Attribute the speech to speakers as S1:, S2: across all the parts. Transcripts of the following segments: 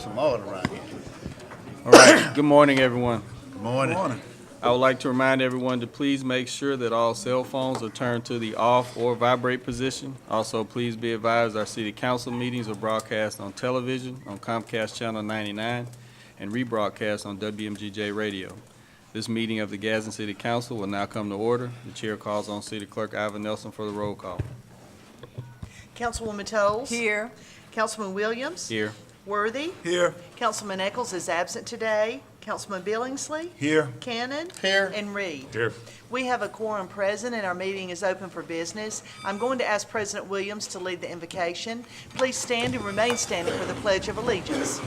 S1: some order around here.
S2: All right, good morning, everyone.
S1: Good morning.
S2: I would like to remind everyone to please make sure that all cell phones are turned to the off or vibrate position. Also, please be advised our city council meetings are broadcast on television on Comcast Channel 99 and rebroadcast on WMGJ Radio. This meeting of the Gadsden City Council will now come to order. The chair calls on City Clerk Ivan Nelson for the roll call.
S3: Councilwoman Toles.
S4: Here.
S3: Councilman Williams.
S2: Here.
S3: Worthy.
S1: Here.
S3: Councilman Eccles is absent today. Councilman Billingsley.
S1: Here.
S3: Cannon.
S1: Here.
S3: And Reed.
S1: Here.
S3: We have a quorum present and our meeting is open for business. I'm going to ask President Williams to lead the invocation. Please stand and remain standing for the Pledge of Allegiance.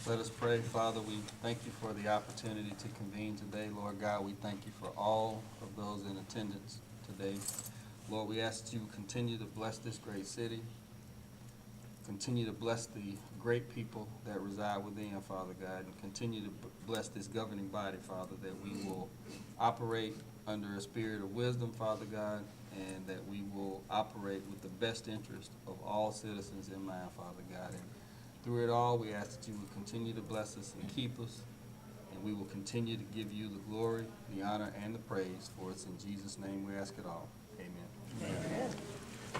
S2: Let us pray. Father, we thank you for the opportunity to convene today. Lord God, we thank you for all of those in attendance today. Lord, we ask that you continue to bless this great city, continue to bless the great people that reside within, Father God, and continue to bless this governing body, Father, that we will operate under a spirit of wisdom, Father God, and that we will operate with the best interest of all citizens in mind, Father God. And through it all, we ask that you will continue to bless us and keep us, and we will continue to give you the glory, the honor, and the praise. For it's in Jesus' name we ask it all. Amen.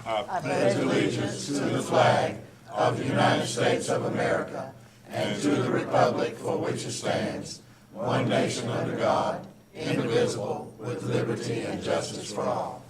S5: I pledge allegiance to the flag of the United States of America and to the republic for which it stands, one nation under God, indivisible, with liberty and justice for all.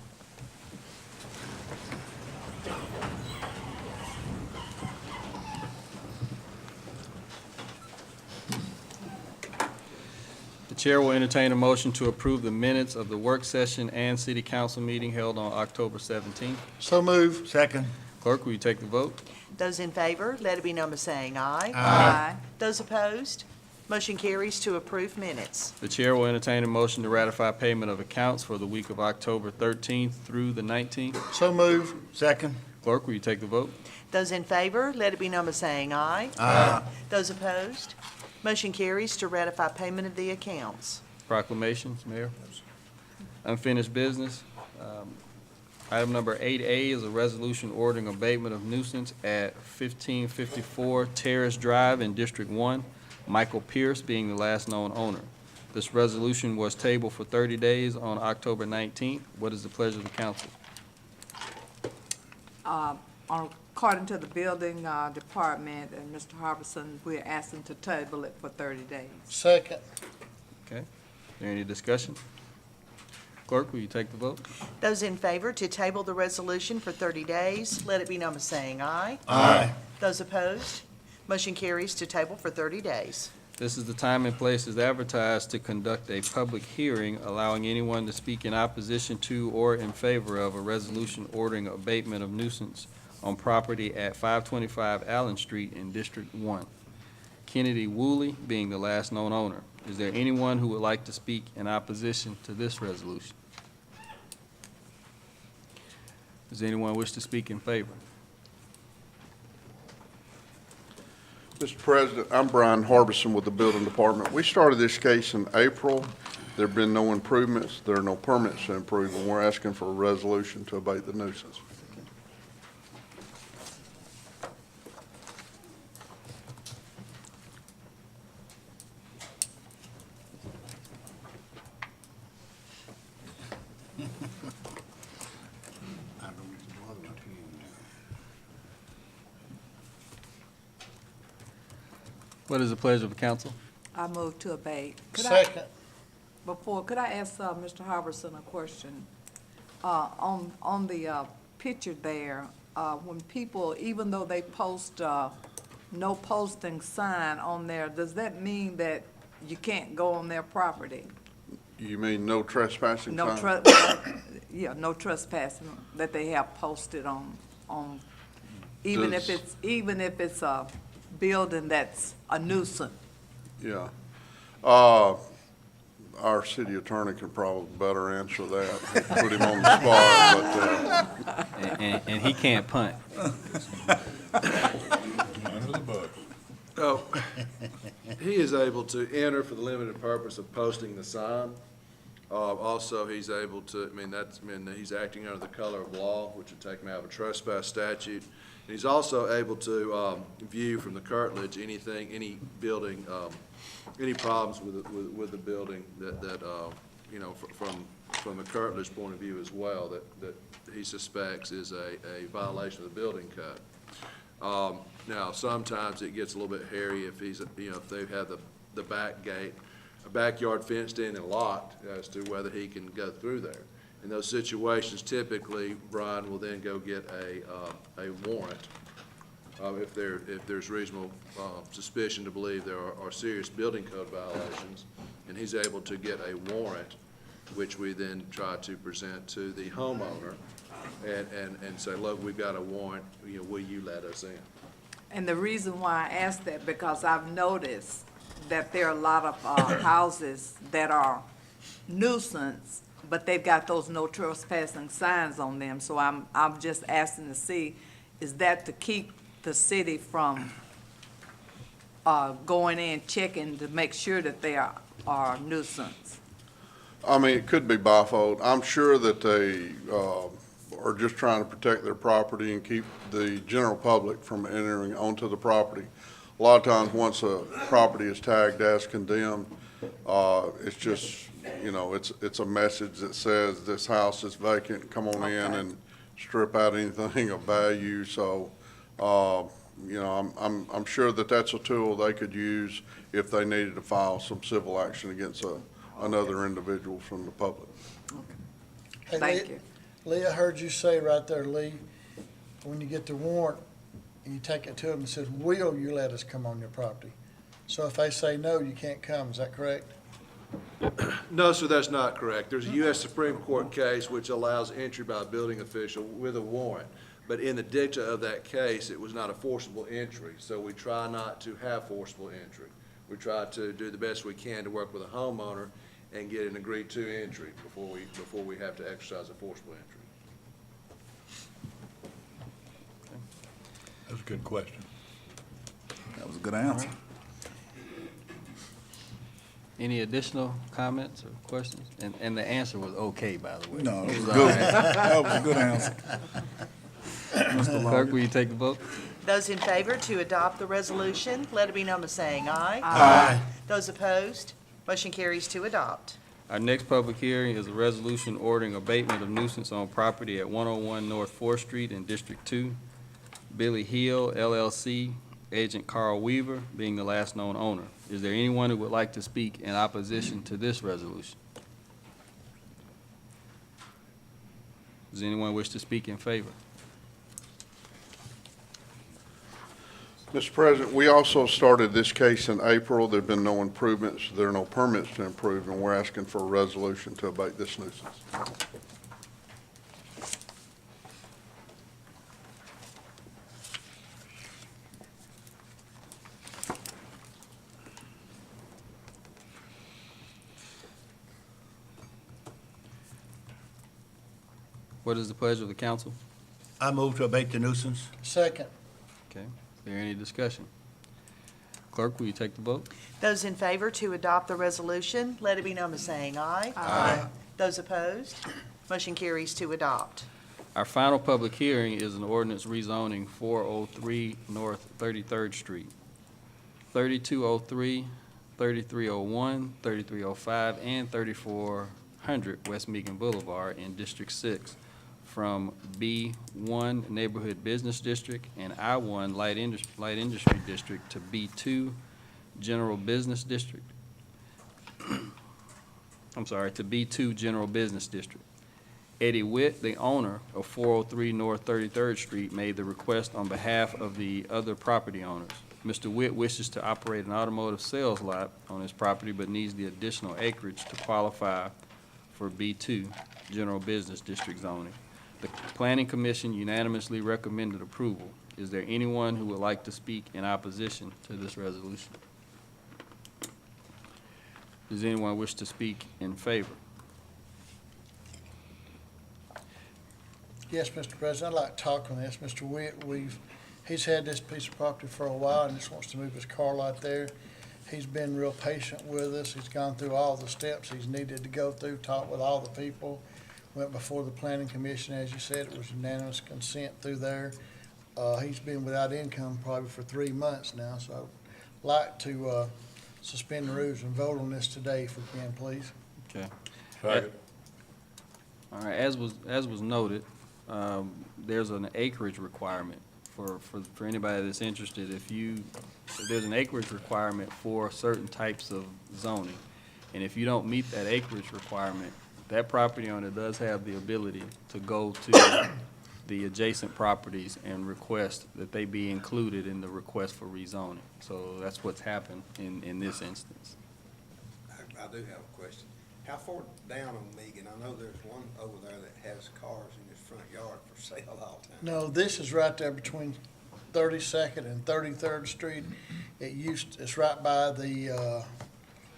S2: The chair will entertain a motion to approve the minutes of the work session and city council meeting held on October 17th.
S1: So move. Second.
S2: Clerk, will you take the vote?
S3: Those in favor, let it be known by saying aye.
S4: Aye.
S3: Those opposed, motion carries to approve minutes.
S2: The chair will entertain a motion to ratify payment of accounts for the week of October 13th through the 19th.
S1: So move. Second.
S2: Clerk, will you take the vote?
S3: Those in favor, let it be known by saying aye.
S1: Aye.
S3: Those opposed, motion carries to ratify payment of the accounts.
S2: Proclamations, Mayor. Unfinished business. Item number 8A is a resolution ordering abatement of nuisance at 1554 Terrace Drive in District 1, Michael Pierce being the last known owner. This resolution was tabled for 30 days on October 19th. What is the pleasure of the council?
S4: According to the building department and Mr. Harbison, we're asking to table it for 30 days.
S1: Second.
S2: Okay. Is there any discussion? Clerk, will you take the vote?
S3: Those in favor to table the resolution for 30 days, let it be known by saying aye.
S1: Aye.
S3: Those opposed, motion carries to table for 30 days.
S2: This is the time and place as advertised to conduct a public hearing allowing anyone to speak in opposition to or in favor of a resolution ordering abatement of nuisance on property at 525 Allen Street in District 1. Kennedy Woolley being the last known owner. Is there anyone who would like to speak in opposition to this resolution? Does anyone wish to speak in favor?
S6: Mr. President, I'm Brian Harbison with the Building Department. We started this case in April. There have been no improvements. There are no permits to improve, and we're asking for a resolution to abate the nuisance.
S2: What is the pleasure of the council?
S4: I move to abate.
S1: Second.
S4: Could I ask Mr. Harbison a question? On the picture there, when people, even though they post no posting sign on there, does that mean that you can't go on their property?
S6: You mean no trespassing
S4: No
S6: sign?
S4: no trespassing that they have posted on, even if it's a building that's a nuisance.
S6: Yeah. Our city attorney can probably better answer that. Put him on the spot, but
S2: And he can't punt.
S1: Under the bus.
S7: Oh, he is able to enter for the limited purpose of posting the sign. Also, he's able to, he's acting under the color of law, which would take him out of a trespass statute. And he's also able to view from the curtilage any building, any problems with the building that from the curtilage point of view as well, that he suspects is a violation of the building code. Now, sometimes it gets a little bit hairy if if they have the back gate, a backyard fenced in and locked as to whether he can go through there. In those situations, typically, Brian will then go get a warrant if there's reasonable suspicion to believe there are serious building code violations, and he's able to get a warrant, which we then try to present to the homeowner and say, look, we've got a warrant, will you let us in?
S4: And the reason why I asked that, because I've noticed that there are a lot of houses that are nuisance, but they've got those no trespassing signs on them. So I'm just asking to see, is that to keep the city from going in, checking to make sure that they are nuisance?
S6: It could be bifold. I'm sure that they are just trying to protect their property and keep the general public from entering onto the property. A lot of times, once a property is tagged as condemned, it's just, it's a message that says this house is vacant, come on in and strip out anything of value. So, I'm sure that that's a tool they could use if they needed to file some civil action against another individual from the public.
S5: Hey,
S4: Thank you.
S5: Lee, I heard you say right there, Lee, when you get the warrant, you take it to them and says, will you let us come on your property? So if they say no, you can't come, is that correct?
S7: No, sir, that's not correct. There's a U.S. Supreme Court case which allows entry by a building official with a warrant. But in the dicta of that case, it was not a forcible entry, so we try not to have forcible entry. We try to do the best we can to work with a homeowner and get an agreed-to entry before we have to exercise a forcible entry.
S1: That's a good question.
S8: That was a good answer.
S2: Any additional comments or questions? And the answer was okay, by the way.
S8: No, it was good. That was a good answer. Mr. Long.
S2: Clerk, will you take the vote?
S3: Those in favor to adopt the resolution, let it be known by saying aye.
S1: Aye.
S3: Those opposed, motion carries to adopt.
S2: Our next public hearing is a resolution ordering abatement of nuisance on property at 101 North 4th Street in District 2. Billy Hill, LLC, Agent Carl Weaver being the last known owner. Is there anyone who would like to speak in opposition to this resolution? Does anyone wish to speak in favor?
S6: Mr. President, we also started this case in April. There have been no improvements. There are no permits to improve, and we're asking for a resolution to abate this nuisance.
S2: What is the pleasure of the council?
S1: I move to abate the nuisance.
S5: Second.
S2: Okay, is there any discussion? Clerk, will you take the vote?
S3: Those in favor to adopt the resolution, let it be known by saying aye. Aye. Those opposed, motion carries to adopt.
S2: Our final public hearing is an ordinance rezoning 403 North 33rd Street, 3203, 3301, 3305, and 3400 West Meagan Boulevard in District 6 from B1 Neighborhood Business District and I1 Light Industry District to B2 General Business District. To B2 General Business District. Eddie Witt, the owner of 403 North 33rd Street, made the request on behalf of the other property owners. Mr. Witt wishes to operate an automotive sales lot on his property but needs the additional acreage to qualify for B2 General Business District zoning. The Planning Commission unanimously recommended approval. Is there anyone who would like to speak in opposition to this resolution? Does anyone wish to speak in favor?
S5: Yes, Mr. President, I'd like to talk on this. Mr. Witt, he's had this piece of property for a while and just wants to move his car lot there.
S9: He's been real patient with us. He's gone through all the steps he's needed to go through, talked with all the people, went before the planning commission, as you said, it was unanimous consent through there. He's been without income probably for 3 months now, so I'd like to suspend the rules and vote on this today if we can, please.
S2: Okay.
S1: Second.
S2: All right, as was noted, there's an acreage requirement for anybody that's interested. If there's an acreage requirement for certain types of zoning, and if you don't meet that acreage requirement, that property owner does have the ability to go to the adjacent properties and request that they be included in the request for rezoning. So that's what's happened in this instance.
S10: I do have a question. How far down on Megan? I know there's one over there that has cars in his front yard for sale all the time.
S9: No, this is right there between 32nd and 33rd Street. It's right by the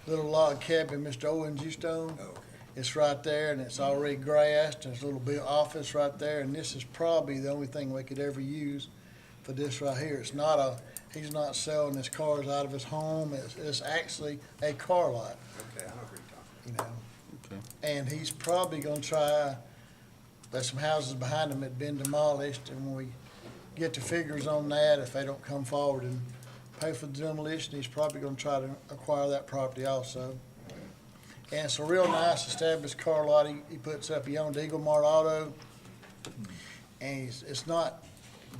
S9: little log cabin Mr. Owens used to own.
S10: Okay.
S9: It's right there, and it's already grassed, and there's a little bit office right there, and this is probably the only thing we could ever use for this right here. He's not selling his cars out of his home, it's actually a car lot,
S10: Okay, I know what you're talking
S9: you know.
S2: Okay.
S9: And he's probably gonna try, there's some houses behind him that have been demolished, and when we get the figures on that, if they don't come forward and pay for the demolition, he's probably gonna try to acquire that property also. And it's a real nice established car lot he puts up. He owned Eagle Mart Auto. And it's not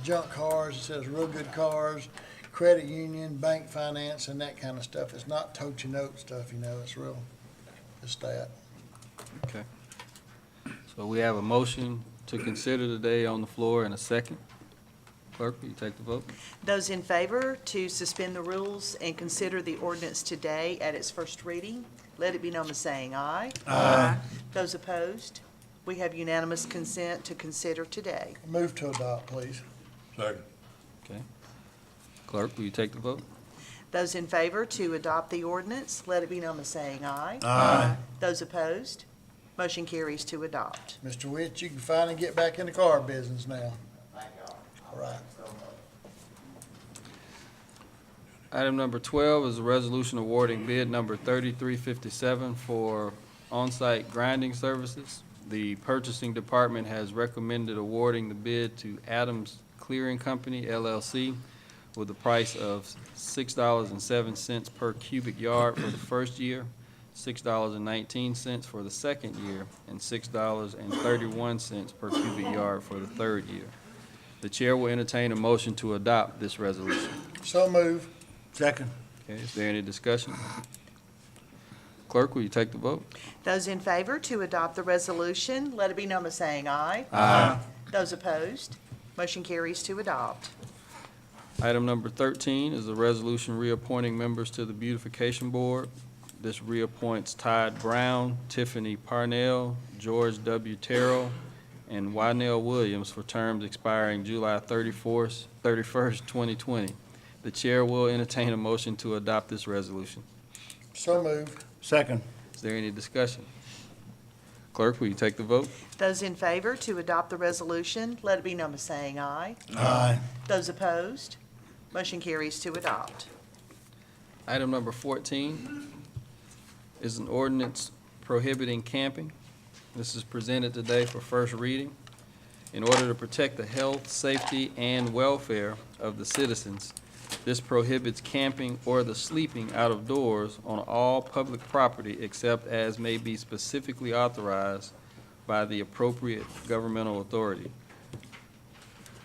S9: junk cars, it says real good cars, credit union, bank finance, and that kind of stuff. It's not tote your note stuff, you know, it's real, it's that.
S2: Okay. So we have a motion to consider today on the floor and a second. Clerk, will you take the vote?
S3: Those in favor to suspend the rules and consider the ordinance today at its first reading, let it be known by saying aye. Aye. Those opposed, we have unanimous consent to consider today.
S9: Move to adopt, please.
S1: Second.
S2: Okay. Clerk, will you take the vote?
S3: Those in favor to adopt the ordinance, let it be known by saying aye.
S1: Aye.
S3: Those opposed, motion carries to adopt.
S9: Mr. Witt, you can finally get back in the car business now. All right.
S2: Item number 12 is a resolution awarding bid number 3357 for on-site grinding services. The purchasing department has recommended awarding the bid to Adams Clearing Company, LLC, with a price of $6.07 per cubic yard for the first year, $6.19 for the second year, and $6.31 per cubic yard for the third year. The chair will entertain a motion to adopt this resolution.
S9: So move.
S1: Second.
S2: Okay, is there any discussion? Clerk, will you take the vote?
S3: Those in favor to adopt the resolution, let it be known by saying aye.
S2: Aye.
S3: Those opposed, motion carries to adopt.
S2: Item number 13 is a resolution reappointing members to the Beautification Board. This reappoints Todd Brown, Tiffany Parnell, George W. Terrell, and Wynell Williams for terms expiring July 31st, 2020. The chair will entertain a motion to adopt this resolution.
S9: So move.
S1: Second.
S2: Is there any discussion? Clerk, will you take the vote?
S3: Those in favor to adopt the resolution, let it be known by saying aye.
S1: Aye.
S3: Those opposed, motion carries to adopt.
S2: Item number 14 is an ordinance prohibiting camping. This is presented today for first reading. In order to protect the health, safety, and welfare of the citizens, this prohibits camping or the sleeping out of doors on all public property except as may be specifically authorized by the appropriate governmental authority.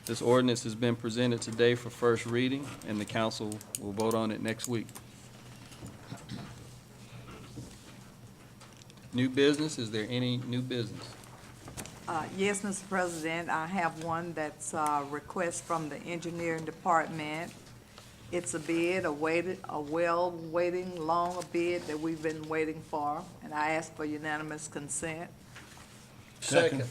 S2: This ordinance has been presented today for first reading, and the council will vote on it next week. New business, is there any new business?
S4: Yes, Mr. President, I have one that's a request from the engineering department. It's a bid, a long bid that we've been waiting for, and I ask for unanimous consent.
S9: Second.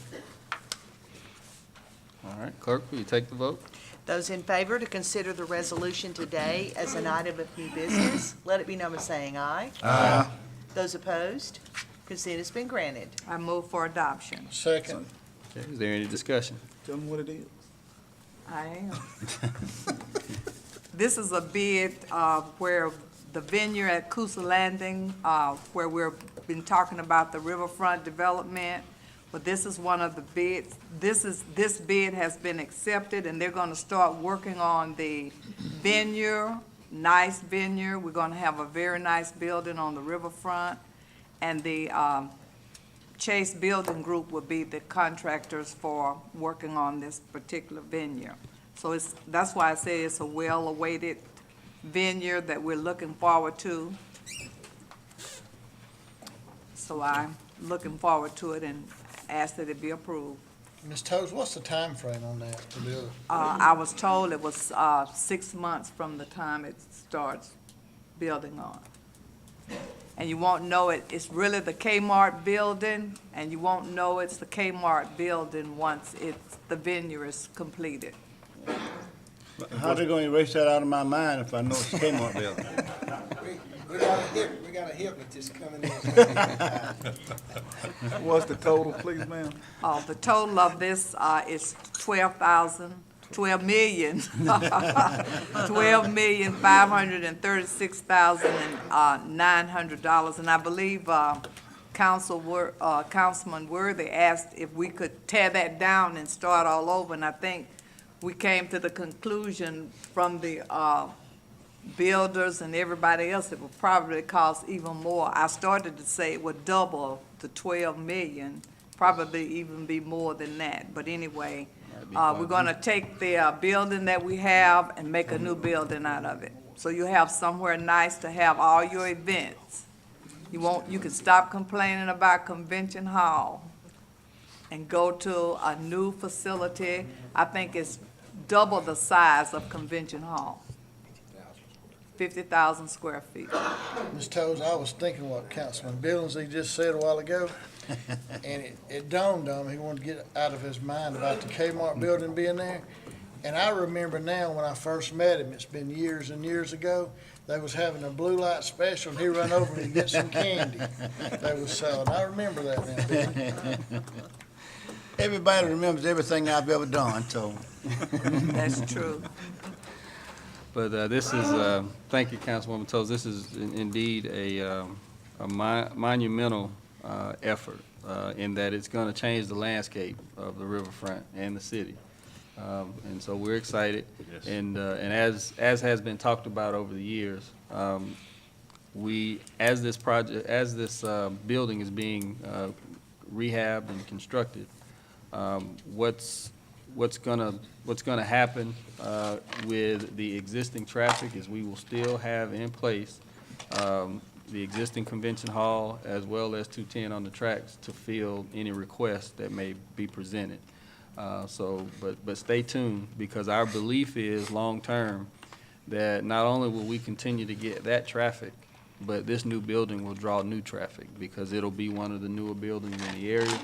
S2: All right, clerk, will you take the vote?
S3: Those in favor to consider the resolution today as an item of new business, let it be known by saying aye.
S1: Aye.
S3: Those opposed, consent has been granted.
S4: I move for adoption.
S9: Second.
S2: Okay, is there any discussion?
S8: Tell them what it is.
S4: I am. This is a bid where the vineyard at Coosa Landing, where we've been talking about the riverfront development. But this is one of the bids. This bid has been accepted, and they're gonna start working on the vineyard, nice vineyard. We're gonna have a very nice building on the riverfront. And the Chase Building Group will be the contractors for working on this particular vineyard. So that's why I say it's a well-awaited vineyard that we're looking forward to. So I'm looking forward to it and ask that it be approved.
S9: Ms. Toes, what's the time frame on that to build it?
S4: I was told it was 6 months from the time it starts building on. And you won't know it, it's really the Kmart building, and you won't know it's the Kmart building once the vineyard is completed.
S1: How they gonna erase that out of my mind if I know it's Kmart building?
S10: We got a hypnotist coming in.
S8: What's the total, please, ma'am?
S4: The total of this is $12,536,900. And I believe Councilman Worthy asked if we could tear that down and start all over. And I think we came to the conclusion from the builders and everybody else, it would probably cost even more. I started to say it would double to 12 million, probably even be more than that. But anyway, we're gonna take the building that we have and make a new building out of it. So you have somewhere nice to have all your events. You can stop complaining about Convention Hall and go to a new facility. I think it's double the size of Convention Hall. 50,000 square feet.
S9: Ms. Toes, I was thinking what Councilman Billingsley just said a while ago, and it dawned on me, he wanted to get out of his mind about the Kmart building being there. And I remember now when I first met him, it's been years and years ago, they was having a blue light special, and he run over me to get some candy they was selling. I remember that now, Billy.
S1: Everybody remembers everything I've ever done, so.
S4: That's true.
S2: But this is, thank you, Councilwoman Toles. This is indeed a monumental effort in that it's going to change the landscape of the riverfront and the city. And so we're excited.
S1: Yes.
S2: And as has been talked about over the years, as this building is being rehabbed and constructed, what's gonna happen with the existing traffic is we will still have in place the existing convention hall as well as 210 on the tracks to fill any requests that may be presented. But stay tuned, because our belief is long-term that not only will we continue to get that traffic, but this new building will draw new traffic, because it'll be one of the newer buildings in the area.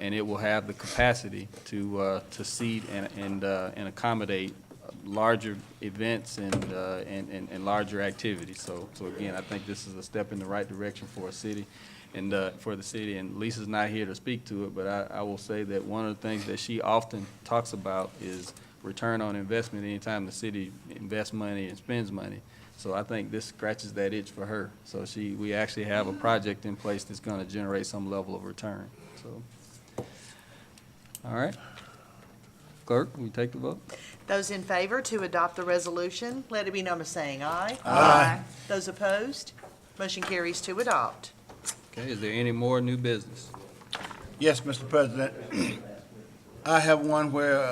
S2: And it will have the capacity to seat and accommodate larger events and larger activities. So again, I think this is a step in the right direction for a city and for the city. And Lisa's not here to speak to it, but I will say that one of the things that she often talks about is return on investment anytime the city invests money and spends money. So I think this scratches that itch for her. So we actually have a project in place that's going to generate some level of return. So, all right. Clerk, will you take the vote?
S3: Those in favor to adopt the resolution, let it be known by saying aye.
S4: Aye.
S3: Those opposed, motion carries to adopt.
S2: Okay, is there any more new business?
S1: Yes, Mr. President. I have one where,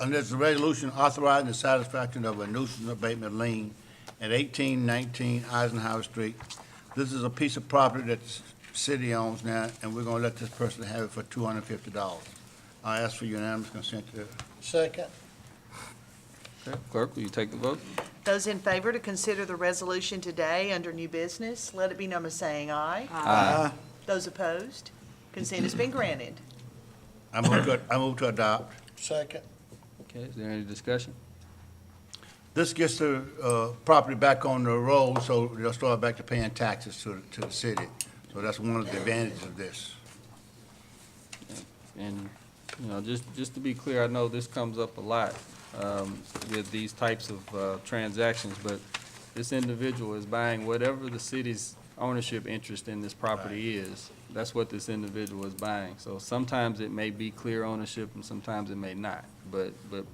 S1: and there's a resolution authorizing the satisfaction of a nuisance abatement lien at 1819 Eisenhower Street. This is a piece of property that the city owns now, and we're gonna let this person have it for $250. I ask for unanimous consent to
S9: Second.
S2: Okay, Clerk, will you take the vote?
S3: Those in favor to consider the resolution today under new business, let it be known by saying aye.
S1: Aye.
S3: Those opposed, consent has been granted.
S1: I move to adopt.
S9: Second.
S2: Okay, is there any discussion?
S1: This gets the property back on the roll, so they'll start back to paying taxes to the city. So that's one of the advantages of this.
S2: And, you know, just to be clear, I know this comes up a lot with these types of transactions, but this individual is buying whatever the city's ownership interest in this property is. That's what this individual is buying. So sometimes it may be clear ownership and sometimes it may not. But the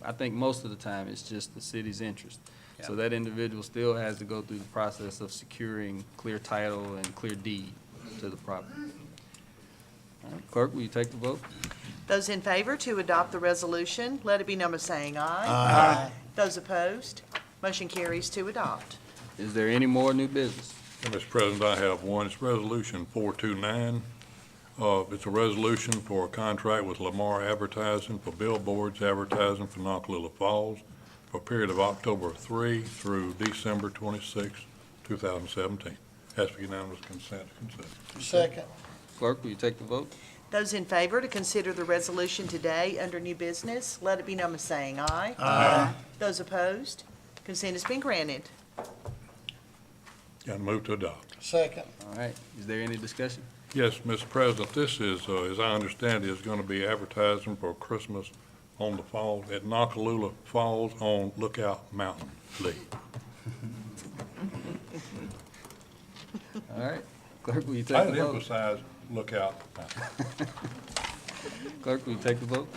S2: I think most of the time, it's just the city's interest. So that individual still has to go through the process of securing clear title and clear deed to the property. All right, clerk, will you take the vote?
S3: Those in favor to adopt the resolution, let it be known by saying aye. Aye. Those opposed, motion carries to adopt.
S2: Is there any more new business?
S11: Mr. President, I have one. It's Resolution 429. It's a resolution for a contract with Lamar Advertising for billboards advertising for Nakalula Falls for a period of October 3 through December 26, 2017. Ask for unanimous consent to consider.
S9: Second.
S2: Clerk, will you take the vote?
S3: Those in favor to consider the resolution today under new business, let it be known by saying aye.
S9: Aye.
S3: Those opposed, consent has been granted.
S11: And move to adopt.
S9: Second.
S2: All right, is there any discussion?
S11: Yes, Mr. President, this is, as I understand it, is going to be advertising for Christmas on the falls, at Nakalula Falls on Lookout Mountain, Lee.
S2: All right, clerk, will you take
S11: I
S2: the vote?
S11: emphasize Lookout Mountain.
S2: Clerk, will you take the vote?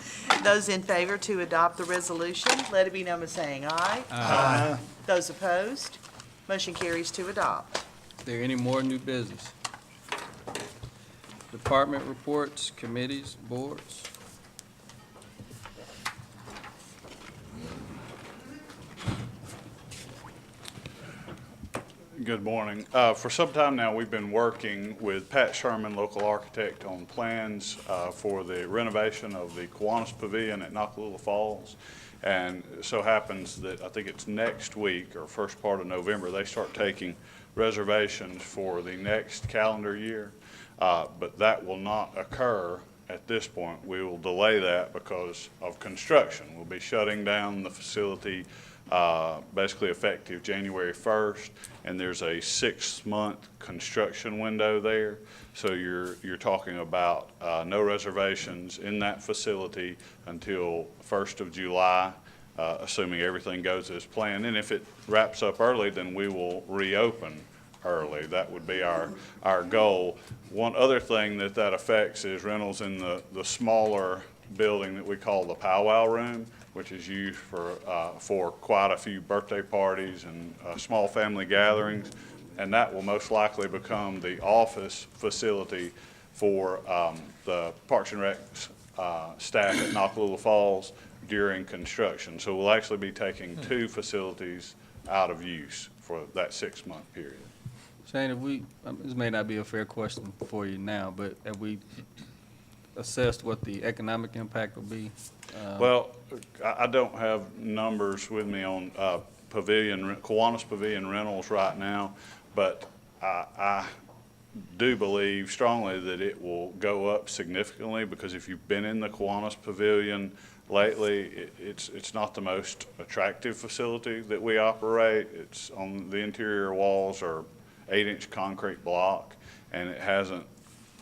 S3: Those in favor to adopt the resolution, let it be known by saying aye. Aye. Those opposed, motion carries to adopt.
S2: Is there any more new business? Department reports, committees, boards?
S12: Good morning. For some time now, we've been working with Pat Sherman, local architect, on plans for the renovation of the Kiwanis Pavilion at Nakalula Falls. And it so happens that I think it's next week or first part of November, they start taking reservations for the next calendar year. But that will not occur at this point. We will delay that because of construction. We'll be shutting down the facility basically effective January 1st, and there's a 6-month construction window there. So you're talking about no reservations in that facility until 1st of July, assuming everything goes as planned. And if it wraps up early, then we will reopen early. That would be our goal. One other thing that affects is rentals in the smaller building that we call the powwow room, which is used for quite a few birthday parties and small family gatherings. And that will most likely become the office facility for the Parks and Rec staff at Nakalula Falls during construction. So we'll actually be taking 2 facilities out of use for that 6-month period.
S2: Shane, this may not be a fair question for you now, but have we assessed what the economic impact will be?
S12: Well, I don't have numbers with me on Kiwanis Pavilion rentals right now, but I do believe strongly that it will go up significantly, because if you've been in the Kiwanis Pavilion lately, it's not the most attractive facility that we operate. It's on the interior walls are 8-inch concrete block, and it hasn't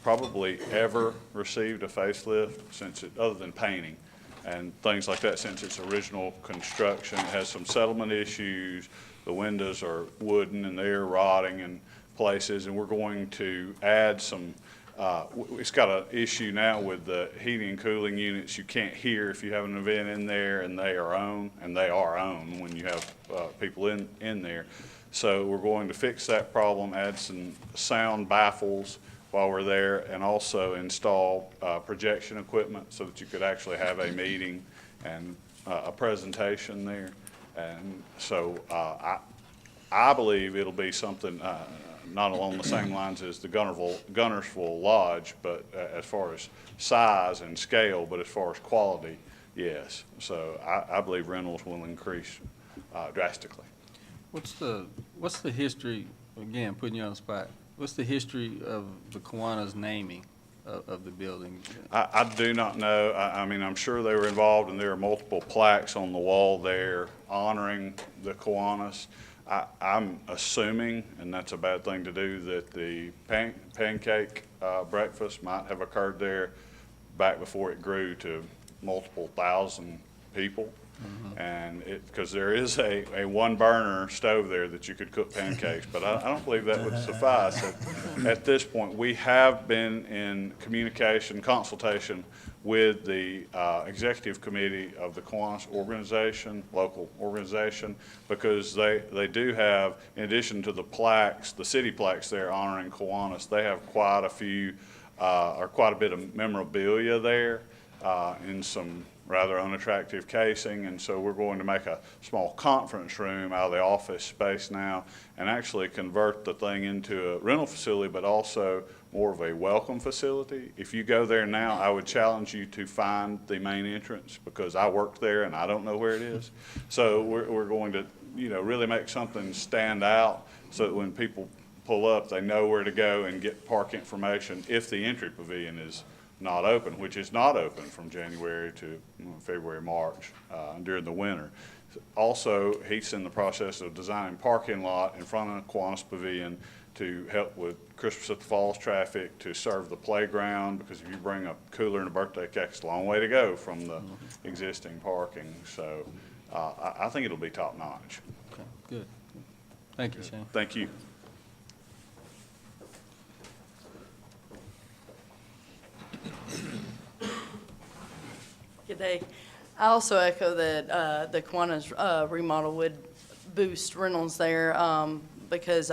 S12: probably ever received a facelift since other than painting and things like that, since its original construction. It has some settlement issues. The windows are wooden and they're rotting in places, and we're going to add some, it's got an issue now with the heating and cooling units. You can't hear if you have an event in there, and they are on when you have people in there. So we're going to fix that problem, add some sound baffles while we're there, and also install projection equipment so that you could actually have a meeting and a presentation there. And so I believe it'll be something not along the same lines as the Gunnersville Lodge, but as far as size and scale, but as far as quality, yes. So I believe rentals will increase drastically.
S2: What's the history, again, putting you on the spot, what's the history of the Kiwanis naming of the building?
S12: I do not know. I mean, I'm sure they were involved, and there are multiple plaques on the wall there honoring the Kiwanis. I'm assuming, and that's a bad thing to do, that the pancake breakfast might have occurred there back before it grew to multiple thousand people. And because there is a one burner stove there that you could cook pancakes, but I don't believe that would suffice. At this point, we have been in consultation with the executive committee of the Kiwanis organization, local organization, because they do have, in addition to the plaques, the city plaques there honoring Kiwanis, they have quite a few, or quite a bit of memorabilia there in some rather unattractive casing, and so we're going to make a small conference room out of the office space now and actually convert the thing into a rental facility, but also more of a welcome facility. If you go there now, I would challenge you to find the main entrance, because I worked there and I don't know where it is. So we're going to, really make something stand out so that when people pull up, they know where to go and get park information if the entry pavilion is not open, which is not open from January to February, March, during the winter. Also, he's in the process of designing parking lot in front of the Kiwanis Pavilion to help with Christmas at the Falls traffic, to serve the playground, because if you bring a cooler and a birthday cake, it's a long way to go from the existing parking. So I think it'll be top notch.
S2: Okay, good. Thank you, Shane.
S12: Thank you.
S13: Good day. I also echo that the Kiwanis remodel would boost rentals there because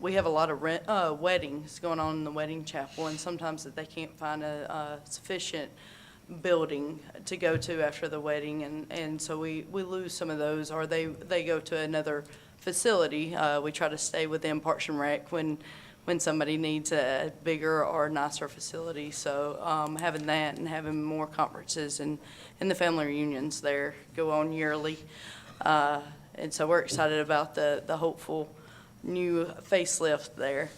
S13: we have a lot of weddings going on in the wedding chapel, and sometimes that they can't find a sufficient building to go to after the wedding, and so we lose some of those, or they go to another facility. We try to stay within Parks and Rec when somebody needs a bigger or nicer facility. So having that and having more conferences and the family reunions there go on yearly. And so we're excited about the hopeful new facelift there.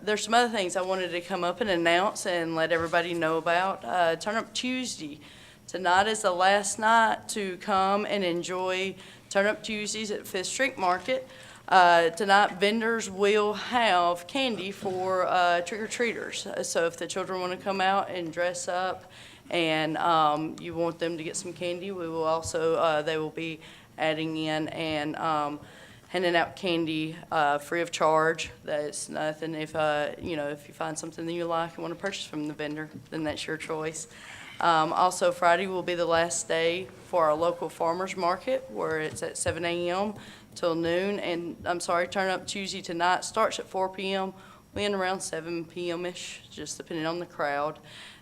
S13: There's some other things I wanted to come up and announce and let everybody know about. Turn Up Tuesday. Tonight is the last night to come and enjoy Turn Up Tuesdays at Fifth Street Market. Tonight, vendors will have candy for trick-or-treaters. So if the children want to come out and dress up and you want them to get some candy, we will also, they will be adding in and handing out candy free of charge. That's nothing. If if you find something that you like and want to purchase from the vendor, then that's your choice. Also, Friday will be the last day for our local farmers market, where it's at 7 a.m. till noon. And Turn Up Tuesday tonight starts at 4 p.m. We end around 7 p.m.-ish, just depending on the crowd.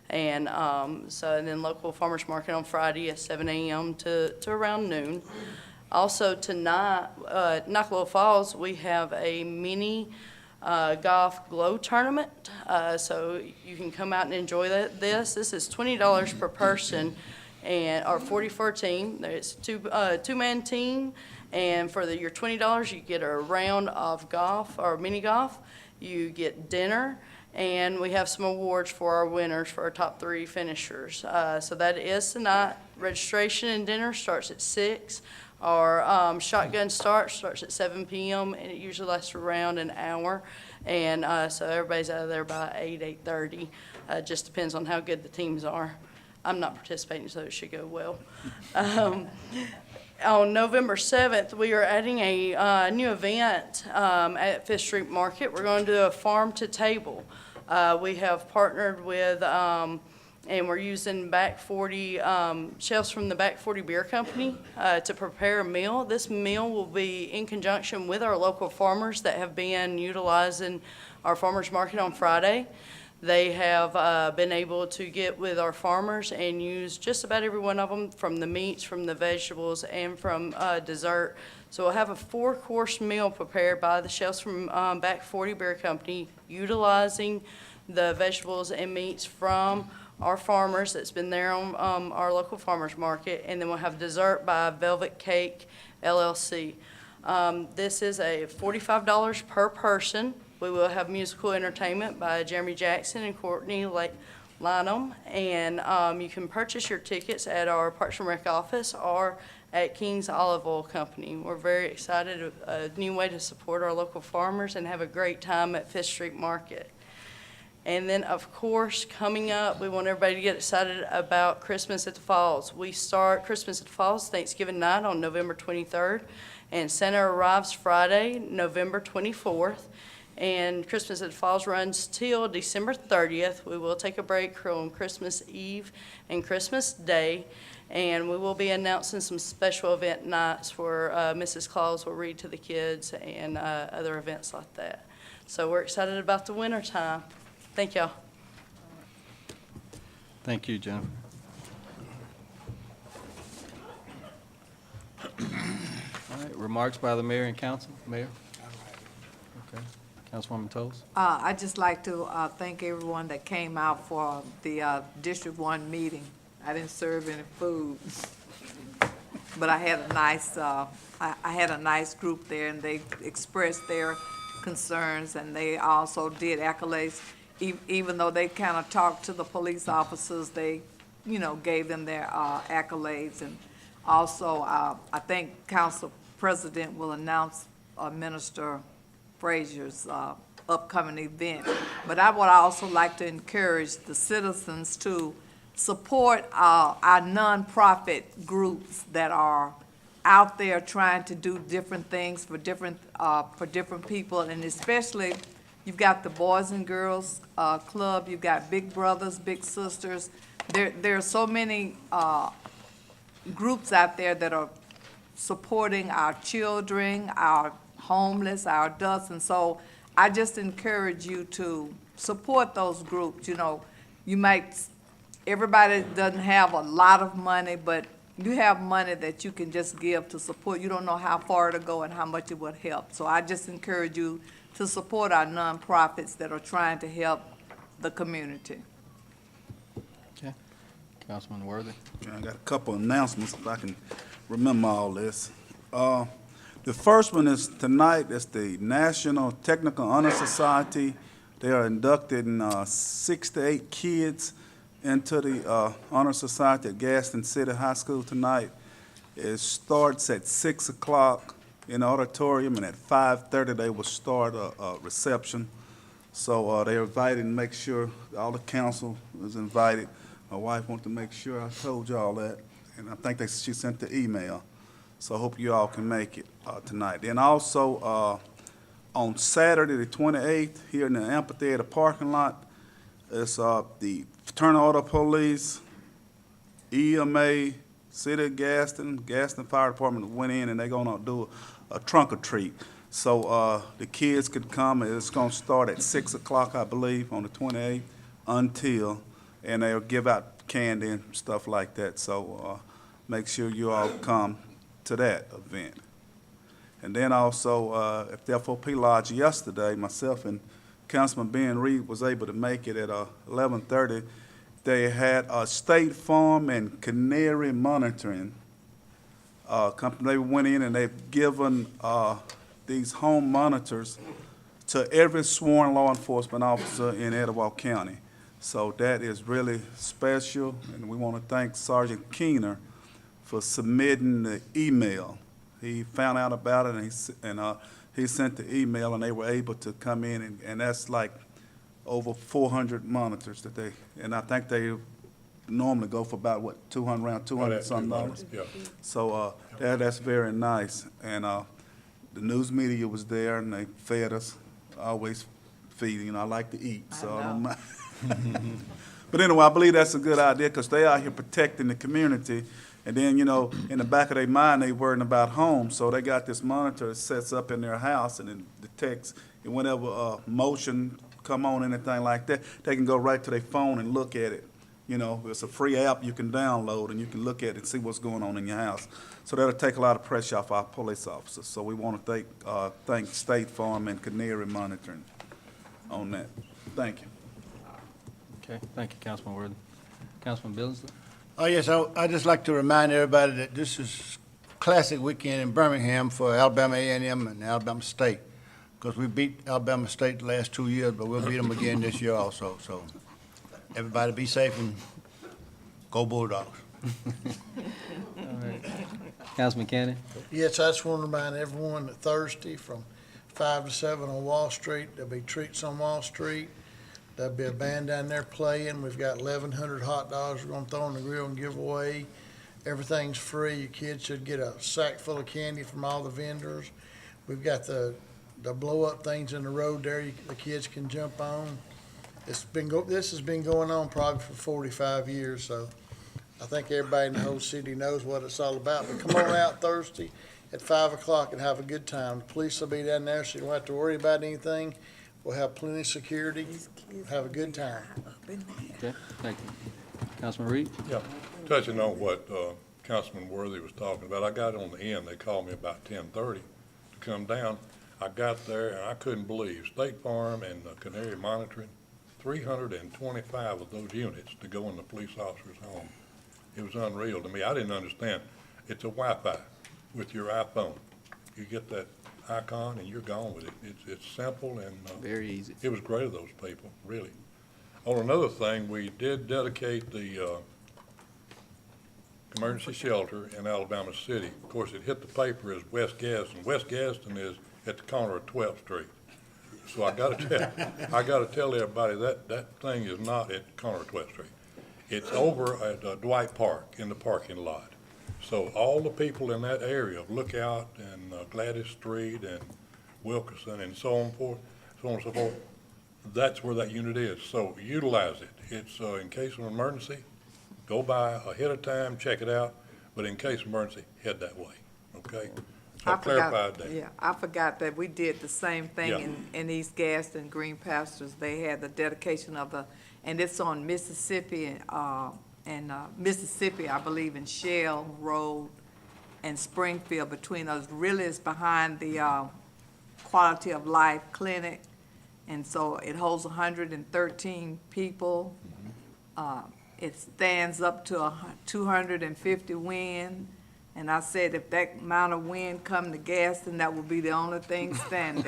S13: And and then local farmers market on Friday at 7 a.m. to around noon. Also tonight, Knocklow Falls, we have a mini golf glow tournament. So you can come out and enjoy this. This is $20 per person, or 40 for a team. It's a two-man team. And for your $20, you get a round of golf or mini golf. You get dinner, and we have some awards for our winners, for our top 3 finishers. So that is tonight. Registration and dinner starts at 6. Our shotgun starts at 7 p.m. and it usually lasts around an hour. And so everybody's out of there by 8:30. Just depends on how good the teams are. I'm not participating, so it should go well. On November 7th, we are adding a new event at Fifth Street Market. We're going to do a farm to table. We have partnered with, and we're using Back 40, chefs from the Back 40 Beer Company to prepare a meal. This meal will be in conjunction with our local farmers that have been utilizing our farmers market on Friday. They have been able to get with our farmers and use just about every one of them, from the meats, from the vegetables, and from dessert. So we'll have a 4-course meal prepared by the chefs from Back 40 Beer Company, utilizing the vegetables and meats from our farmers that's been there on our local farmers market. And then we'll have dessert by Velvet Cake LLC. This is a $45 per person. We will have musical entertainment by Jeremy Jackson and Courtney Lynham. And you can purchase your tickets at our Parks and Rec office or at King's Olive Oil Company. We're very excited, a new way to support our local farmers and have a great time at Fifth Street Market. And then, of course, coming up, we want everybody to get excited about Christmas at the Falls. We start Christmas at the Falls Thanksgiving night on November 23rd, and Santa arrives Friday, November 24th. And Christmas at the Falls runs till December 30th. We will take a break on Christmas Eve and Christmas Day, and we will be announcing some special event nights where Mrs. Claus will read to the kids and other events like that. So we're excited about the winter time. Thank y'all.
S2: Thank you, Jennifer. All right, remarks by the mayor and council. Mayor? Okay. Councilwoman Toles?
S4: I'd just like to thank everyone that came out for the District 1 meeting. I didn't serve any food, but I had a nice, I had a nice group there, and they expressed their concerns, and they also did accolades. Even though they kind of talked to the police officers, they, gave them their accolades. And also, I think Council President will announce Minister Frazier's upcoming event. But I would also like to encourage the citizens to support our nonprofit groups that are out there trying to do different things for different people, and especially you've got the Boys and Girls Club, you've got Big Brothers, Big Sisters. There are so many groups out there that are supporting our children, our homeless, our adults, and so I just encourage you to support those groups. You might, everybody doesn't have a lot of money, but you have money that you can just give to support. You don't know how far to go and how much it would help. So I just encourage you to support our nonprofits that are trying to help the community.
S2: Okay. Councilman Worthy?
S8: I got a couple announcements if I can remember all this. The first one is tonight. It's the National Technical Honor Society. They are inducting 6 to 8 kids into the Honor Society at Gadsden City High School tonight. It starts at 6 o'clock in the auditorium, and at 5:30 they will start a reception. So they're invited, and make sure all the council is invited. My wife wanted to make sure I told you all that, and I think she sent the email. So I hope you all can make it tonight. Then also on Saturday the 28th, here in the amphitheater parking lot, it's the Fraternal Order Police, EMA, City of Gadsden Fire Department went in, and they're gonna do a trunk or treat. So the kids could come. It's gonna start at 6 o'clock, I believe, on the 28th until, and they'll give out candy and stuff like that. So make sure you all come to that event. And then also at the FOP Lodge yesterday, myself and Councilman Ben Reed was able to make it at 11:30. They had a State Farm and Canary Monitoring company. They went in and they've given these home monitors to every sworn law enforcement officer in Etowah County. So that is really special, and we want to thank Sergeant Keener for submitting the email. He found out about it, and he sent the email, and they were able to come in, and that's like over 400 monitors that they, and I think they normally go for about, what, around 200 something dollars?
S11: Yeah.
S8: So that's very nice. And the news media was there, and they fed us, always feeding. I like to eat, so I don't mind. But anyway, I believe that's a good idea, because they out here protecting the community. And then, in the back of their mind, they worrying about home. So they got this monitor that sets up in their house, and it detects, and whenever motion come on, anything like that, they can go right to their phone and look at it. It's a free app you can download, and you can look at it and see what's going on in your house. So that'll take a lot of pressure off our police officers. So we want to thank State Farm and Canary Monitoring on that. Thank you.
S2: Okay, thank you, Councilman Worthy. Councilman Billingsley?
S1: Oh, yes, I'd just like to remind everybody that this is classic weekend in Birmingham for Alabama A&M and Alabama State, because we beat Alabama State the last 2 years, but we'll beat them again this year also. So everybody be safe and go Bulldogs.
S2: All right. Councilman Cannon?
S9: Yes, I just want to remind everyone that Thursday from 5 to 7 on Wall Street, there'll be treats on Wall Street. There'll be a band down there playing. We've got 1,100 hot dogs we're gonna throw on the grill and give away. Everything's free. Your kids should get a sack full of candy from all the vendors. We've got the blow-up things in the road there the kids can jump on. This has been going on probably for 45 years, so I think everybody in the whole city knows what it's all about. But come on out Thursday at 5 o'clock and have a good time. The police will be down there, so you don't have to worry about anything. We'll have plenty of security. Have a good time.
S2: Okay, thank you. Councilman Reed?
S11: Yeah, touching on what Councilman Worthy was talking about, I got on the end, they called me about 10:30 to come down. I got there and I couldn't believe State Farm and Canary Monitoring, 325 of those units to go in the police officer's home. It was unreal to me. I didn't understand. It's a Wi-Fi with your iPhone. You get that icon and you're gone with it. It's simple and
S2: Very easy.
S11: it was great of those people, really. On another thing, we did dedicate the emergency shelter in Alabama City. Of course, it hit the paper as West Gadsden. West Gadsden is at the corner of 12th Street. So I gotta tell everybody that thing is not at the corner of 12th Street. It's over at Dwight Park in the parking lot. So all the people in that area of Lookout and Gladys Street and Wilkerson and so on and so forth, that's where that unit is. So utilize it. It's in case of emergency, go by ahead of time, check it out, but in case of emergency, head that way, okay? So
S4: I forgot-
S11: clarified that.
S4: Yeah, I forgot that we did the same
S11: Yeah.
S4: thing in East Gadsden, Green Pastures. They had the dedication of and it's on Mississippi, Mississippi, I believe, in Shell Road and Springfield. Between those, really is behind the Quality of Life Clinic. And so it holds 113 people. It stands up to 250 wind. And I said, if that amount of wind come to Gadsden, that will be the only thing standing.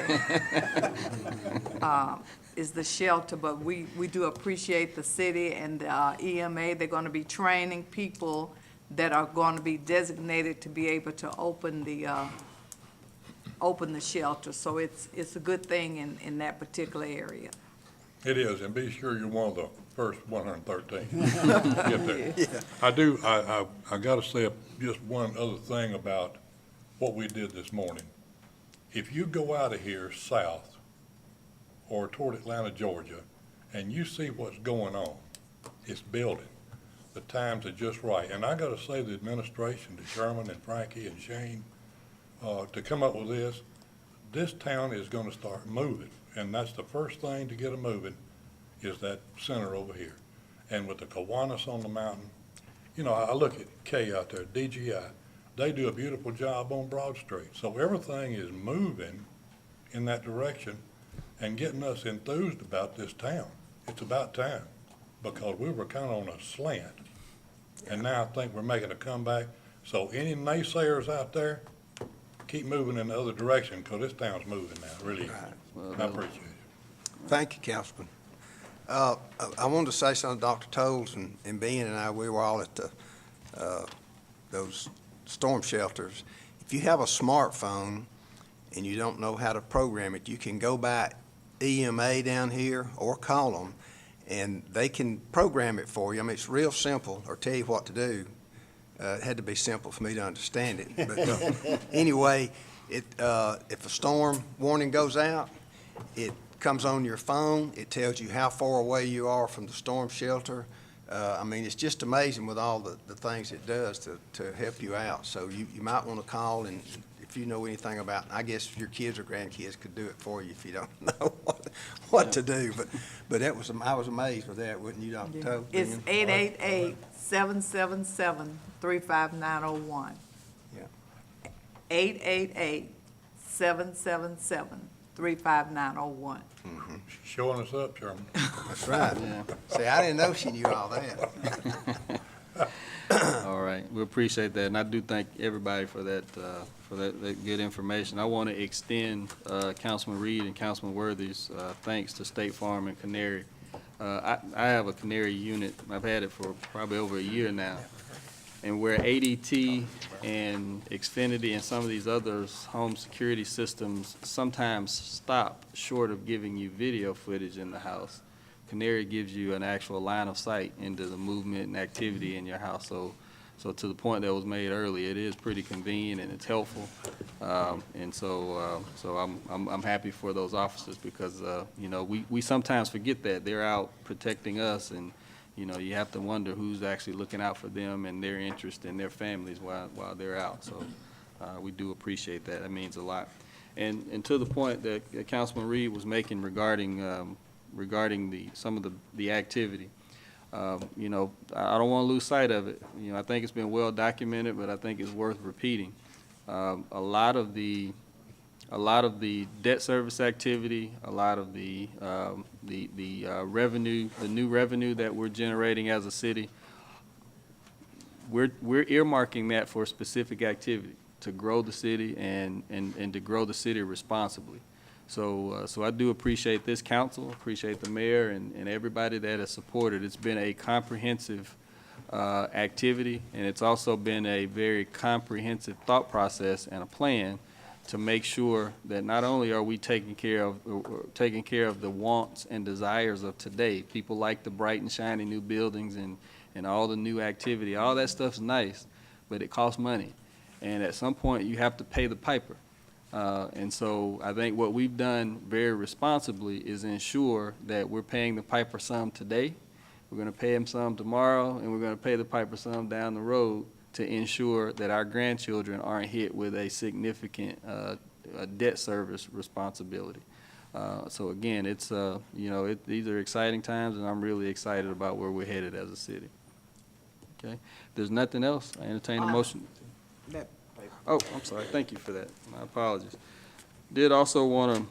S4: Is the shelter, but we do appreciate the city and the EMA. They're gonna be training people that are gonna be designated to be able to open the shelter. So it's a good thing in that particular area.
S11: It is, and be sure you're one of the first 113. Get there. I gotta say just one other thing about what we did this morning. If you go out of here south or toward Atlanta, Georgia, and you see what's going on, it's building. The times are just right. And I gotta say, the administration, to Sherman and Frankie and Shane, to come up with this town is gonna start moving. And that's the first thing to get it moving, is that center over here. And with the Kiwanis on the mountain, you know, I look at Kay out there, DGI, they do a beautiful job on Broad Street. So everything is moving in that direction and getting us enthused about this town. It's about time, because we were kind of on a slant. And now I think we're making a comeback. So any naysayers out there, keep moving in the other direction, because this town's moving now, really.
S2: Well,
S11: I appreciate it.
S10: Thank you, Councilman. I wanted to say something to Dr. Tolles and Ben and I, we were all at those storm shelters. If you have a smartphone and you don't know how to program it, you can go by EMA down here or call them, and they can program it for you. I mean, it's real simple, or tell you what to do. It had to be simple for me to understand it. But anyway, if a storm warning goes out, it comes on your phone. It tells you how far away you are from the storm shelter. I mean, it's just amazing with all the things it does to help you out. So you might want to call, and if you know anything about, I guess your kids or grandkids could do it for you if you don't know what to do. But I was amazed with that, wouldn't you, Dr. Toe?
S4: It's 888-777-35901.
S10: Yeah.
S4: 888-777-35901.
S11: Showing us up, Sherman.
S10: That's right.
S2: Yeah.
S10: See, I didn't know she knew all that.
S2: All right, we appreciate that, and I do thank everybody for that good information. I want to extend Councilman Reed and Councilman Worthy's thanks to State Farm and Canary. I have a Canary unit. I've had it for probably over a year now. And where ADT and Xfinity and some of these others, home security systems, sometimes stop short of giving you video footage in the house, Canary gives you an actual line of sight into the movement and activity in your house. So to the point that was made earlier, it is pretty convenient and it's helpful. And so I'm happy for those officers because, you know, we sometimes forget that they're out protecting us, and, you know, you have to wonder who's actually looking out for them and their interest and their families while they're out. So we do appreciate that. That means a lot. And to the point that Councilman Reed was making regarding some of the activity, you know, I don't want to lose sight of it. You know, I think it's been well documented, but I think it's worth repeating. A lot of the debt service activity, a lot of the revenue, the new revenue that we're generating as a city, we're earmarking that for specific activity to grow the city and to grow the city responsibly. So I do appreciate this council, appreciate the mayor and everybody that has supported. It's been a comprehensive activity, and it's also been a very comprehensive thought process and a plan to make sure that not only are we taking care of the wants and desires of today. People like the bright and shiny new buildings and all the new activity. All that stuff's nice, but it costs money. And at some point, you have to pay the piper. And so I think what we've done very responsibly is ensure that we're paying the piper some today, we're going to pay him some tomorrow, and we're going to pay the piper some down the road to ensure that our grandchildren aren't hit with a significant debt service responsibility. So again, it's, you know, these are exciting times, and I'm really excited about where we're headed as a city. Okay? If there's nothing else, I entertain a motion. Oh, I'm sorry. Thank you for that. My apologies. Did also want to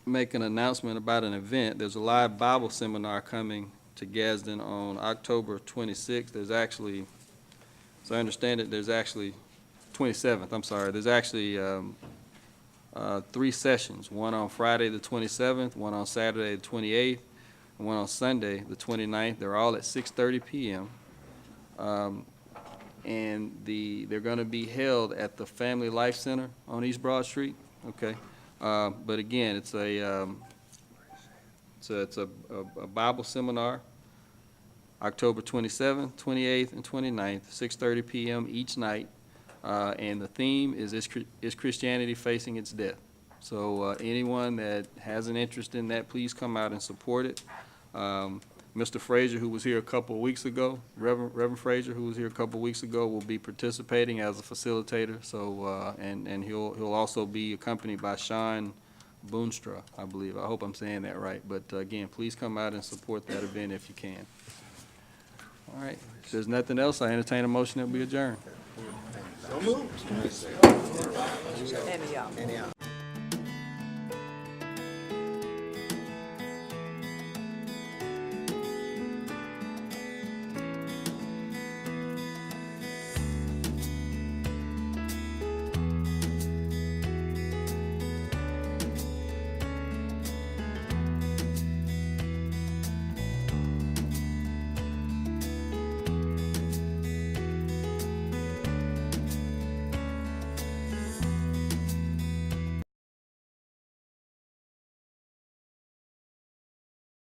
S2: make an announcement about an event. There's a live Bible seminar coming to Gadsden on October 26th. There's actually, as I understand it, there's actually 27th. I'm sorry. There's actually 3 sessions, one on Friday the 27th, one on Saturday the 28th, and one on Sunday the 29th. They're all at 6:30 p.m. And they're going to be held at the Family Life Center on East Broad Street. Okay, but again, it's a Bible seminar, October 27th, 28th, and 29th, 6:30 p.m. each night, and the theme is Christianity facing its death. So anyone that has an interest in that, please come out and support it. Mr. Frazier, who was here a couple of weeks ago, Reverend Frazier, who was here a couple of weeks ago, will be participating as a facilitator. So, and he'll also be accompanied by Sean Boonstra, I believe. I hope I'm saying that right. But again, please come out and support that event if you can. All right. If there's nothing else, I entertain a motion that we adjourn.
S10: So moved.
S4: Any